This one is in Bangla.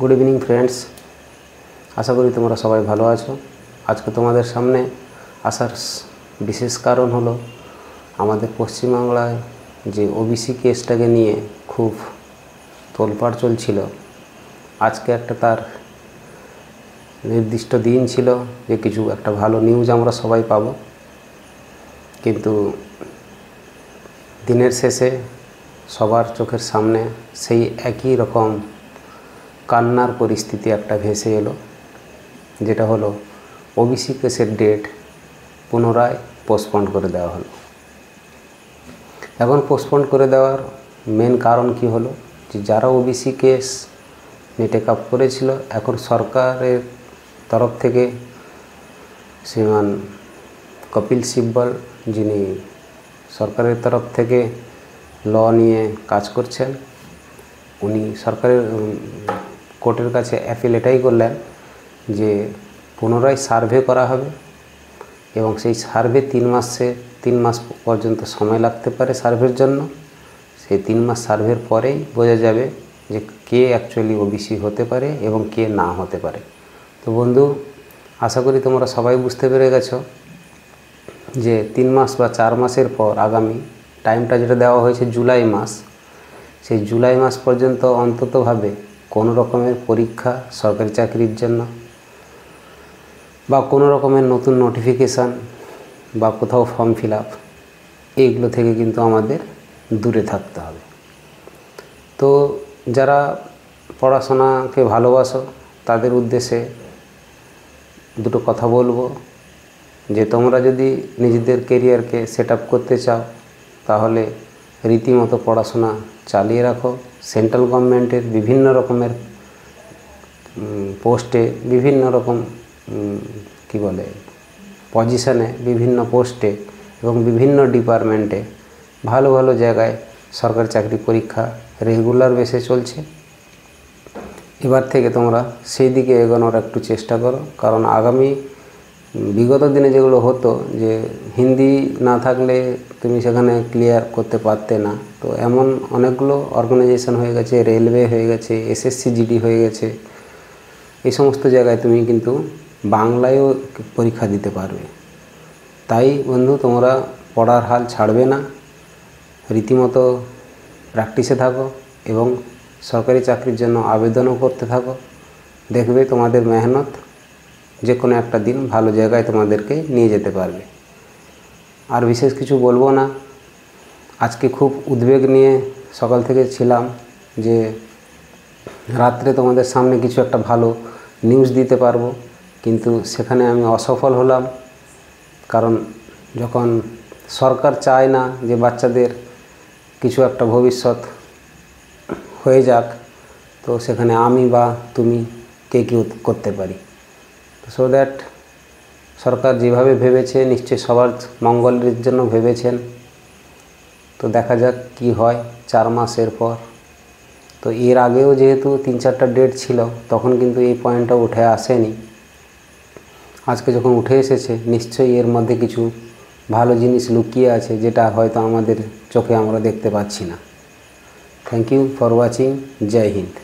Good evening friends. आशा करी तुम्हारा सबाई भालो आछो। आज के तुम्हारे सामने आसार विशेष कारण हलो आमादेर पश्चिम बांगलाय जे ओबीसी केसटाके निये खूब तोलपाड़ चलछिलो। आज के एक तार निर्दिष्ट दिन छिलो जे किछु एक भालो निउज आमरा सबाई पाबो, किन्तु दिनेर शेषे सबार चोखेर सामने सेई एकई रकम कान्नार परिस्थिति एक भेसे एलो, जेटा हलो ओबीसी केसेर डेट पुनराय पोस्टपोन करे देওয়া हलो। এখন पोस्टपोन करे देওয়ার मेन कारण कि हलो যে যারা ओबीसी केस নিয়ে টেক আপ করেছিল এখন সরকারের তরফ থেকে শ্রীমান কপিল সিব্বল যিনি সরকারের তরফ থেকে ল নিয়ে কাজ করছেন, উনি সরকারের কোর্টের কাছে অ্যাপিল এটাই করলেন যে পুনরায় সার্ভে করা হবে এবং সেই সার্ভে 3 মাস পর্যন্ত সময় লাগতে পারে সার্ভের জন্য। সেই 3 মাস সার্ভের পরেই বোঝা যাবে যে কে অ্যাকচুয়ালি ওবিসি হতে পারে এবং কে না হতে পারে। তো বন্ধু, আশা করি তোমরা সবাই বুঝতে পেরে গেছো যে 3 মাস বা 4 মাসের পর আগামী টাইমটা যেটা দেওয়া হয়েছে জুলাই মাস, সেই জুলাই মাস পর্যন্ত অন্ততভাবে কোনো রকমের পরীক্ষা সরকারি চাকরির জন্য বা কোনো রকমের নতুন নোটিফিকেশান বা কোথাও ফর্ম ফিল আপ এইগুলো থেকে কিন্তু আমাদের দূরে থাকতে হবে। তো যারা পড়াশোনাকে ভালোবাসো তাদের উদ্দেশ্যে দুটো কথা বলবো যে তোমরা যদি নিজেদের কেরিয়ারকে সেট আপ করতে চাও তাহলে রীতিমতো পড়াশোনা চালিয়ে রাখো। সেন্ট্রাল গভর্নমেন্টের বিভিন্ন রকমের পোস্টে বিভিন্ন রকম কি বলে পজিশনে বিভিন্ন পোস্টে এবং বিভিন্ন ডিপার্টমেন্টে ভালো ভালো জায়গায় সরকারি চাকরি পরীক্ষা রেগুলার বেসে চলছে। এবার থেকে তোমরা সেই দিকে এগোনোর একটু চেষ্টা করো, কারণ আগামী বিগত দিনে যেগুলো হতো যে হিন্দি না থাকলে তুমি সেখানে ক্লিয়ার করতে পারতে না, তো এমন অনেকগুলো অর্গানাইজেশন হয়ে গেছে, রেলওয়ে হয়ে গেছে, এসএসসি জিডি হয়ে গেছে, এই সমস্ত জায়গায় তুমি কিন্তু বাংলায়ও পরীক্ষা দিতে পারবে। তাই বন্ধু, তোমরা পড়ার হাল ছাড়বে না, রীতিমতো প্র্যাকটিসে থাকো এবং সরকারি চাকরির জন্য আবেদনও করতে থাকো। দেখবে তোমাদের মেহনত যে কোনো একটা দিন ভালো জায়গায় তোমাদেরকে নিয়ে যেতে পারবে। আর বিশেষ কিছু বলবো না। আজকে খুব উদ্বেগ নিয়ে সকাল থেকে ছিলাম যে রাত্রে তোমাদের সামনে কিছু একটা ভালো নিউজ দিতে পারবো, কিন্তু সেখানে আমি অসফল হলাম। কারণ যখন সরকার চায় না যে বাচ্চাদের কিছু একটা ভবিষ্যৎ হয়ে যাক, তো সেখানে আমি বা তুমি কে কী করতে পারি। সো দ্যাট সরকার যেভাবে ভেবেছে নিশ্চয়ই সবার মঙ্গলের জন্য ভেবেছেন। তো দেখা যাক কি হয় 4 মাসের পর। তো এর আগেও যেহেতু 3-4টা ডেট ছিল তখন কিন্তু এই পয়েন্টটা উঠে আসেনি। আজকে যখন উঠে এসেছে নিশ্চয়ই এর মধ্যে কিছু ভালো জিনিস লুকিয়ে আছে যেটা হয়তো আমাদের চোখে আমরা দেখতে পাচ্ছি না। Thank you for watching. Jai Hind.